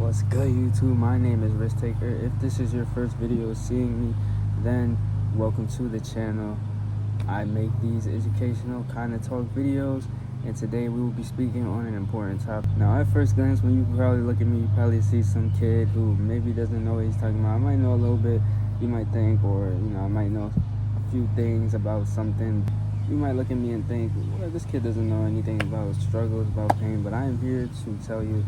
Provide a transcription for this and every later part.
What's good, YouTube? My name is Risk Taker. If this is your first video seeing me, then welcome to the channel. I make these educational kind of talk videos, and today we will be speaking on an important topic. Now, at first glance, when you probably look at me, you probably see some kid who maybe doesn't know what he's talking about. I might know a little bit, you might think, or I might know a few things about something. You might look at me and think, well, this kid doesn't know anything about struggles, about pain, but I am here to tell you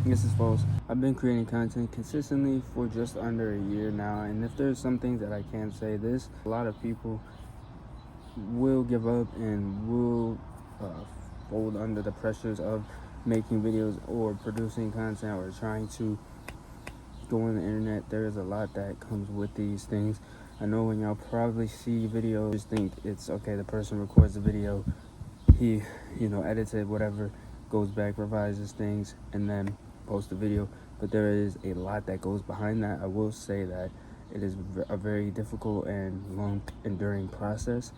this is false. I've been creating content consistently for just under a year now, and if there's some things that I can't say, a lot of people will give up and will fold under the pressures of making videos or producing content or trying to go on the internet. There is a lot that comes with these things. I know when y'all probably see videos, just think it's okay, the person records the video, he edits it, whatever, goes back, revises things, and then post the video. But there is a lot that goes behind that. I will say that it is a very difficult and long enduring process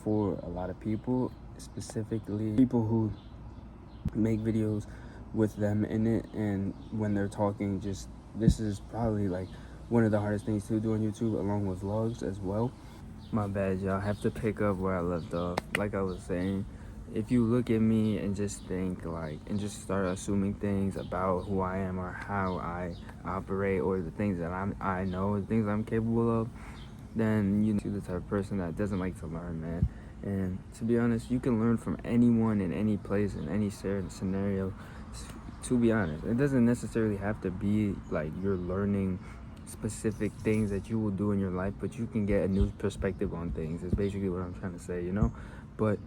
for a lot of people, specifically people who make videos with them in it, and when they're talking, this is probably like one of the hardest things to do on YouTube, along with vlogs as well. My bad, y'all. I have to pick up where I left off. Like I was saying, if you look at me and just think and just start assuming things about who I am or how I operate or the things that I know, the things I'm capable of, then you're the type of person that doesn't like to learn, man. And to be honest, you can learn from anyone in any place, in any certain scenario. To be honest, it doesn't necessarily have to be like you're learning specific things that you will do in your life, but you can get a new perspective on things. Is basically what I'm trying to say, But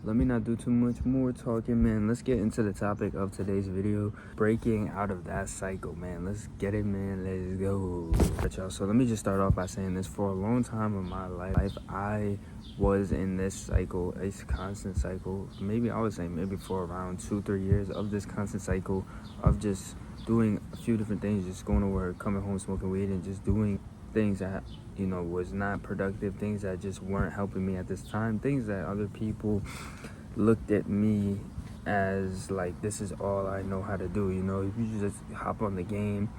let me not do too much more talking, man. Let's get into the topic of today's video: breaking out of that cycle, man. Let's get it, man. Let's go. But y'all, so let me just start off by saying this: for a long time in my life, I was in this cycle, a constant cycle. Maybe I would say maybe for around 2-3 years of this constant cycle of just doing a few different things, just going to work, coming home, smoking weed, and just doing things that was not productive, things that just weren't helping me at this time, things that other people looked at me as like, this is all I know how to do. If you just hop on the game,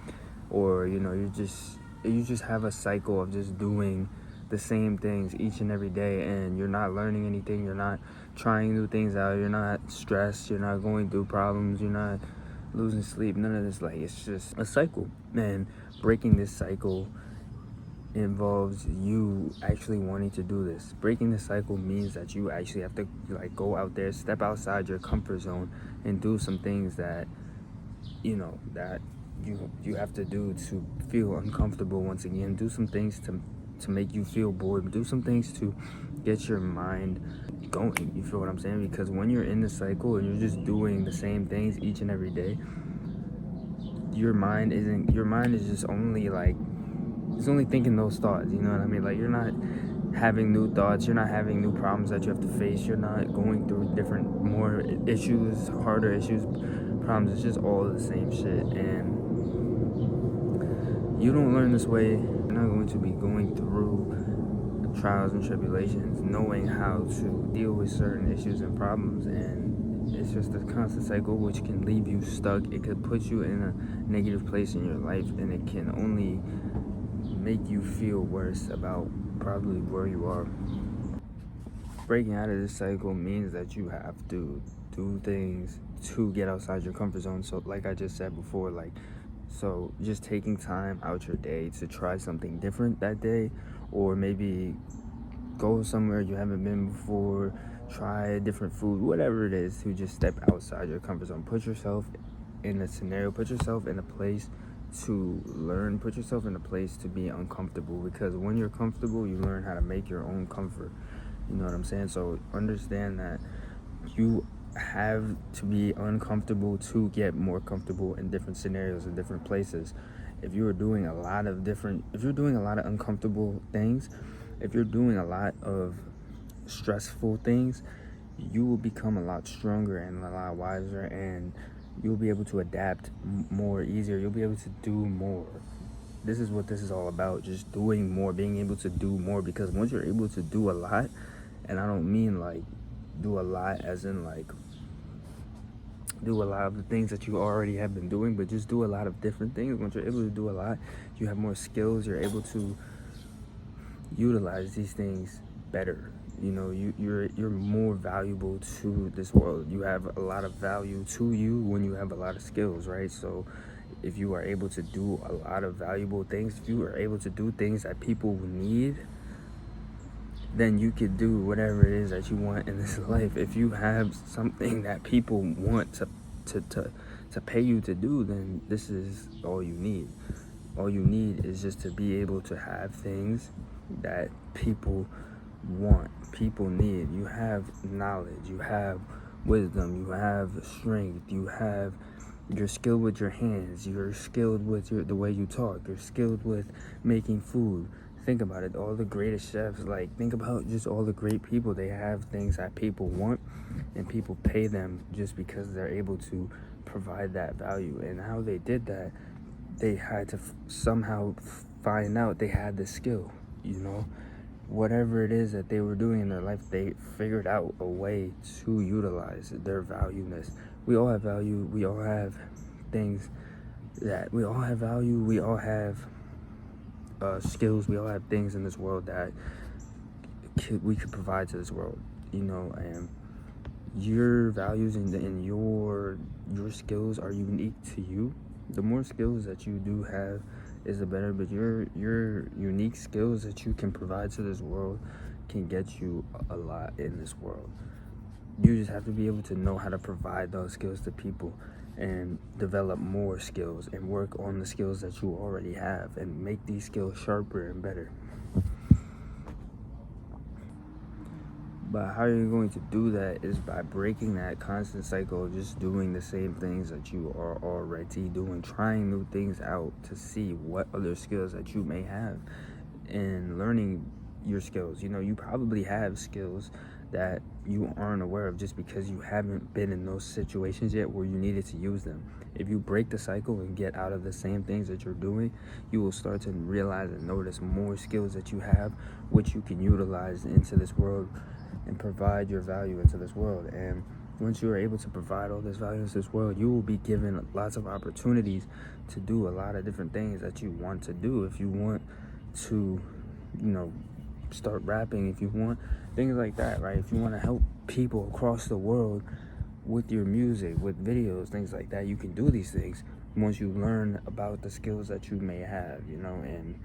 or you just have a cycle of just doing the same things each and every day, and you're not learning anything, you're not trying new things out, you're not stressed, you're not going through problems, you're not losing sleep, none of this. Like, it's just a cycle, and breaking this cycle involves you actually wanting to do this. Breaking the cycle means that you actually have to go out there, step outside your comfort zone, and do some things that that you have to do to feel uncomfortable. Once again, do some things to make you feel bored, do some things to get your mind going. You feel what I'm saying? Because when you're in the cycle and you're just doing the same things each and every day, your mind is just only it's only thinking those thoughts, you know what I mean? Like, you're not having new thoughts, you're not having new problems that you have to face, you're not going through more issues, harder issues, problems. It's just all the same shit, and you don't learn this way. You're not going to be going through trials and tribulations knowing how to deal with certain issues and problems, and it's just a constant cycle which can leave you stuck. It could put you in a negative place in your life, and it can only make you feel worse about probably where you are. Breaking out of this cycle means that you have to do things to get outside your comfort zone. So like I just said before, so just taking time out your day to try something different that day, or maybe go somewhere you haven't been before, try a different food, whatever it is, to just step outside your comfort zone. Put yourself in a scenario, put yourself in a place to learn, put yourself in a place to be uncomfortable, because when you're comfortable, you learn how to make your own comfort. You know what I'm saying? So understand that you have to be uncomfortable to get more comfortable in different scenarios and different places. If you're doing a lot of uncomfortable things, if you're doing a lot of stressful things, you will become a lot stronger and a lot wiser, and you'll be able to adapt more easier. You'll be able to do more. This is what this is all about, just doing more, being able to do more. Because once you're able to do a lot, and I don't mean do a lot as in do a lot of the things that you already have been doing, but just do a lot of different things. Once you're able to do a lot, you have more skills, you're able to utilize these things better. You're more valuable to this world. You have a lot of value to you when you have a lot of skills, right? So if you are able to do a lot of valuable things, if you are able to do things that people need, then you could do whatever it is that you want in this life. If you have something that people want to pay you to do, then this is all you need. All you need is just to be able to have things that people want, people need. You have knowledge, you have wisdom, you have strength, you're skilled with your hands, you're skilled with the way you talk, you're skilled with making food. Think about it, all the greatest chefs, think about just all the great people. They have things that people want, and people pay them just because they're able to provide that value. And how they did that, they had to somehow find out they had the skill, whatever it is that they were doing in their life, they figured out a way to utilize their valueness. We all have value, we all have things that, we all have value, we all have skills, we all have things in this world that we could provide to this world, and your values and your skills are unique to you. The more skills that you do have is the better, but your unique skills that you can provide to this world can get you a lot in this world. You just have to be able to know how to provide those skills to people and develop more skills and work on the skills that you already have and make these skills sharper and better. But how you're going to do that is by breaking that constant cycle of just doing the same things that you are already doing, trying new things out to see what other skills that you may have, and learning your skills. You probably have skills that you aren't aware of just because you haven't been in those situations yet where you needed to use them. If you break the cycle and get out of the same things that you're doing, you will start to realize and notice more skills that you have, which you can utilize into this world and provide your value into this world. And once you are able to provide all this value into this world, you will be given lots of opportunities to do a lot of different things that you want to do. If you want to, start rapping, if you want things like that, right? If you want to help people across the world with your music, with videos, things like that, you can do these things once you learn about the skills that you may have, and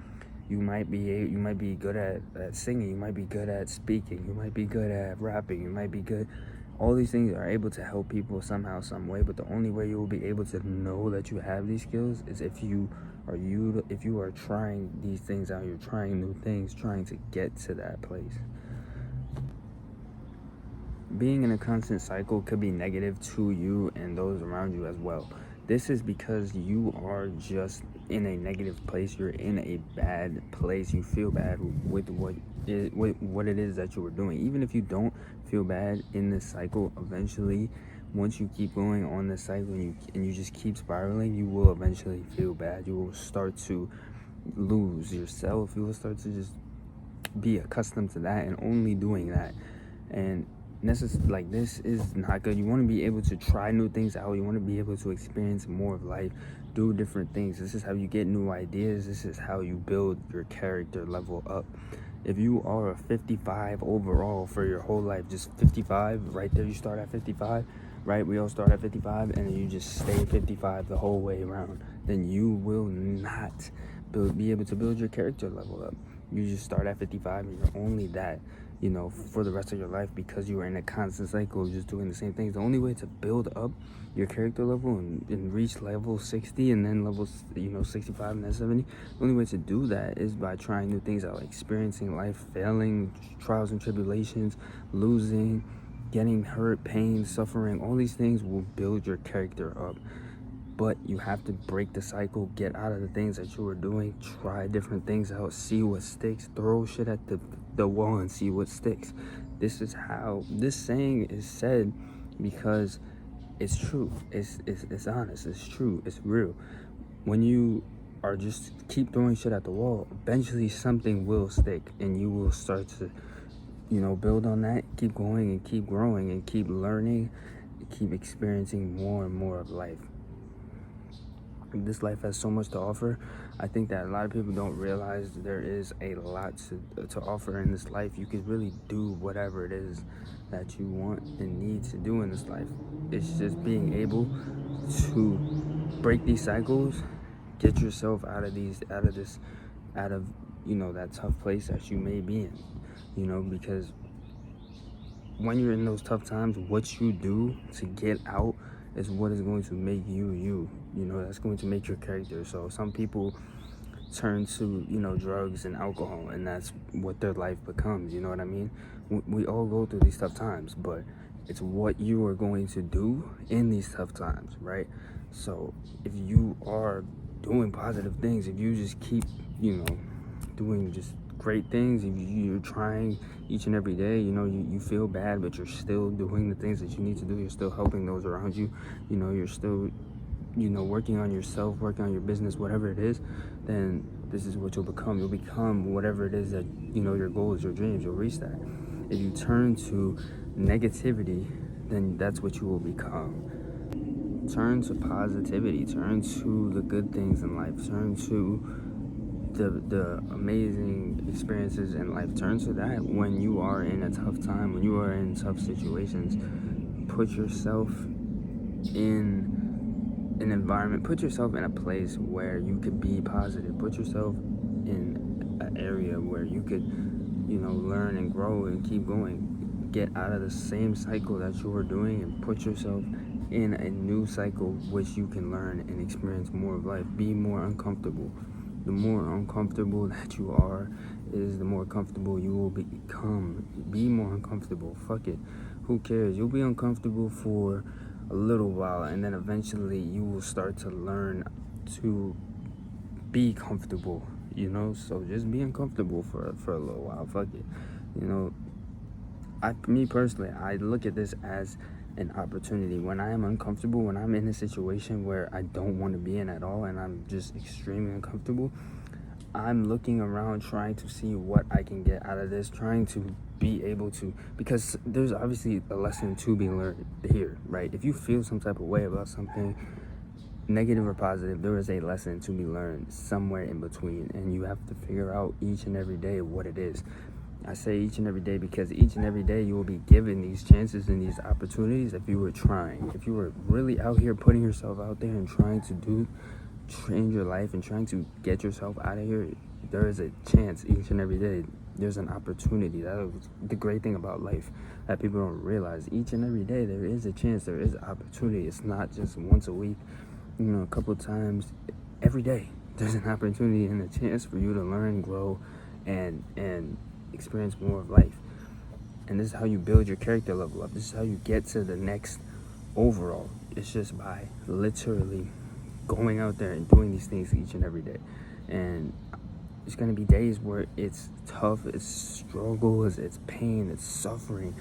you might be good at singing, you might be good at speaking, you might be good at rapping, you might be good. All these things are able to help people somehow, some way, but the only way you will be able to know that you have these skills is if you are trying these things out, you're trying new things, trying to get to that place. Being in a constant cycle could be negative to you and those around you as well. This is because you are just in a negative place. You're in a bad place. You feel bad with what it is that you were doing. Even if you don't feel bad in this cycle, eventually, once you keep going on this cycle and you just keep spiraling, you will eventually feel bad. You will start to lose yourself. You will start to just be accustomed to that and only doing that. And this is not good. You want to be able to try new things out. You want to be able to experience more of life, do different things. This is how you get new ideas. This is how you build your character level up. If you are a 55 overall for your whole life, just 55 right there, you start at 55, right? We all start at 55, and you just stay at 55 the whole way around, then you will not be able to build your character level up. You just start at 55 and you're only that, for the rest of your life, because you are in a constant cycle of just doing the same things. The only way to build up your character level and reach level 60 and then level 65 and then 70, the only way to do that is by trying new things out, experiencing life, failing, trials and tribulations, losing, getting hurt, pain, suffering. All these things will build your character up. But you have to break the cycle, get out of the things that you were doing, try different things out, see what sticks, throw shit at the wall and see what sticks. This is how this saying is said, because it's true. It's honest. It's true. It's real. When you are just keep throwing shit at the wall, eventually something will stick and you will start to, build on that, keep going and keep growing and keep learning, keep experiencing more and more of life. This life has so much to offer. I think that a lot of people don't realize there is a lot to offer in this life. You could really do whatever it is that you want and need to do in this life. It's just being able to break these cycles, get yourself out of that tough place that you may be in, because when you're in those tough times, what you do to get out is what is going to make you, that's going to make your character. So some people turn to, drugs and alcohol, and that's what their life becomes, you know what I mean? We all go through these tough times, but it's what you are going to do in these tough times, right? So if you are doing positive things, if you just keep, doing just great things, if you're trying each and every day, you feel bad, but you're still doing the things that you need to do, you're still helping those around you, you're still, working on yourself, working on your business, whatever it is, then this is what you'll become. You'll become whatever it is that, your goals, your dreams, you'll reach that. If you turn to negativity, then that's what you will become. Turn to positivity, turn to the good things in life, turn to the amazing experiences in life. Turn to that when you are in a tough time, when you are in tough situations. Put yourself in an environment, put yourself in a place where you could be positive. Put yourself in an area where you could, learn and grow and keep going. Get out of the same cycle that you are doing and put yourself in a new cycle which you can learn and experience more of life. Be more uncomfortable. The more uncomfortable that you are is the more comfortable you will become. Be more uncomfortable. Fuck it. Who cares? You'll be uncomfortable for a little while, and then eventually you will start to learn to be comfortable, so just be uncomfortable for a little while. Fuck it. Me personally, I look at this as an opportunity. When I am uncomfortable, when I'm in a situation where I don't want to be in at all and I'm just extremely uncomfortable, I'm looking around trying to see what I can get out of this, trying to be able to, because there's obviously a lesson to be learned here, right? If you feel some type of way about something, negative or positive, there is a lesson to be learned somewhere in between, and you have to figure out each and every day what it is. I say each and every day because each and every day you will be given these chances and these opportunities if you were trying. If you were really out here putting yourself out there and trying to change your life and trying to get yourself out of here, there is a chance each and every day. There's an opportunity. That is the great thing about life that people don't realize. Each and every day there is a chance, there is an opportunity. It's not just once a week, a couple of times. Every day there's an opportunity and a chance for you to learn, grow, and experience more of life. And this is how you build your character level up. This is how you get to the next overall. It's just by literally going out there and doing these things each and every day. And it's going to be days where it's tough, it's struggles, it's pain, it's suffering.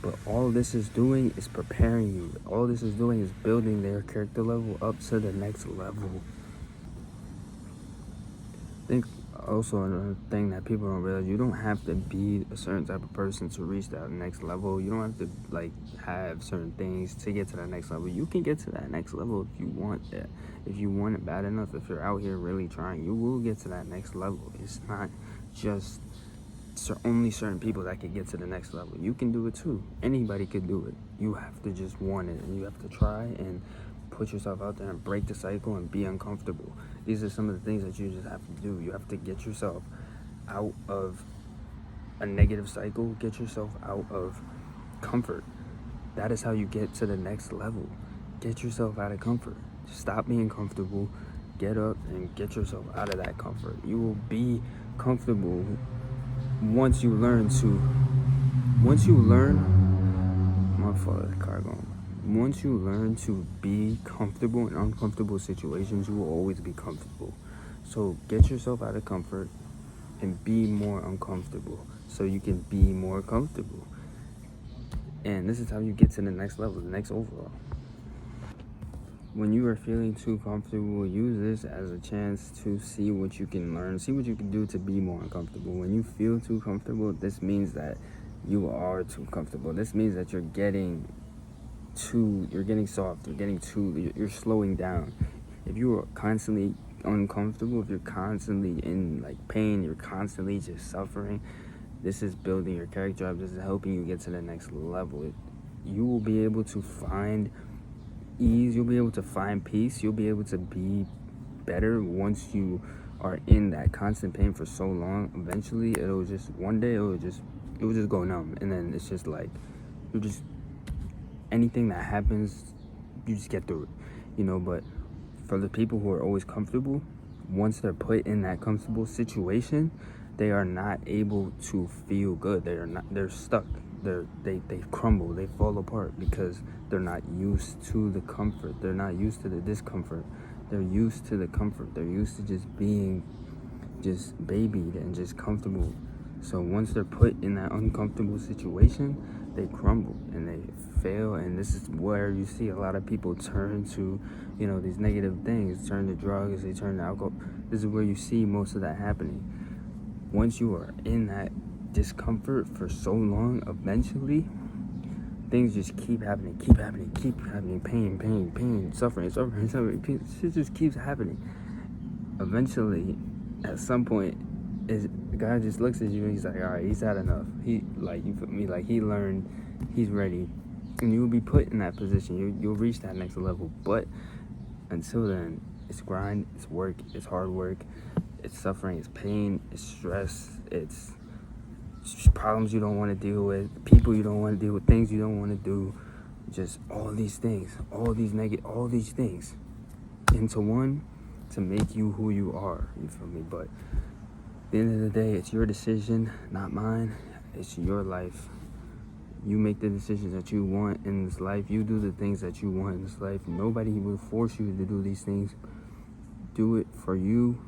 But all this is doing is preparing you. All this is doing is building their character level up to the next level. I think also another thing that people don't realize, you don't have to be a certain type of person to reach that next level. You don't have to have certain things to get to that next level. You can get to that next level if you want that. If you want it bad enough, if you're out here really trying, you will get to that next level. It's not just only certain people that can get to the next level. You can do it too. Anybody could do it. You have to just want it, and you have to try and put yourself out there and break the cycle and be uncomfortable. These are some of the things that you just have to do. You have to get yourself out of a negative cycle, get yourself out of comfort. That is how you get to the next level. Get yourself out of comfort. Stop being comfortable, get up and get yourself out of that comfort. You will be comfortable once you learn, my fault, the car going. Once you learn to be comfortable in uncomfortable situations, you will always be comfortable. So get yourself out of comfort and be more uncomfortable so you can be more comfortable. And this is how you get to the next level, the next overall. When you are feeling too comfortable, use this as a chance to see what you can learn, see what you can do to be more uncomfortable. When you feel too comfortable, this means that you are too comfortable. This means that you're getting getting soft, you're slowing down. If you are constantly uncomfortable, if you're constantly in like pain, you're constantly just suffering, this is building your character up. This is helping you get to the next level. You will be able to find ease, you'll be able to find peace, you'll be able to be better once you are in that constant pain for so long. Eventually it'll just, one day it will just go numb, and then it's just like anything that happens, you just get through it, but for the people who are always comfortable, once they're put in that comfortable situation, they are not able to feel good. They're stuck. They crumble, they fall apart because they're not used to the comfort. They're not used to the discomfort. They're used to the comfort. They're used to just being just babied and just comfortable. So once they're put in that uncomfortable situation, they crumble and they fail. And this is where you see a lot of people turn to, these negative things, turn to drugs, they turn to alcohol. This is where you see most of that happening. Once you are in that discomfort for so long, eventually things just keep happening, pain, suffering, shit just keeps happening. Eventually, at some point, the guy just looks at you and he's like, all right, he's had enough. He learned, he's ready, and you'll be put in that position. You'll reach that next level. But until then, it's grind, it's work, it's hard work, it's suffering, it's pain, it's stress, it's problems you don't want to deal with, people you don't want to deal with, things you don't want to do, just all these things, all these things into one to make you who you are, you feel me? But at the end of the day, it's your decision, not mine. It's your life. You make the decisions that you want in this life. You do the things that you want in this life. Nobody will force you to do these things. Do it for you,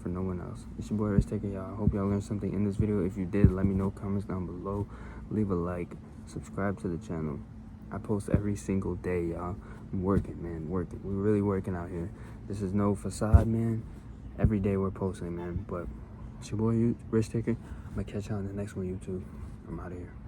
for no one else. It's your boy Risk Taker, y'all. I hope y'all learned something in this video. If you did, let me know, comments down below. Leave a like, subscribe to the channel. I post every single day, y'all. I'm working, man, working. We're really working out here. This is no facade, man. Every day we're posting, man. But it's your boy Risk Taker. I'm gonna catch y'all in the next one, YouTube. I'm out of here.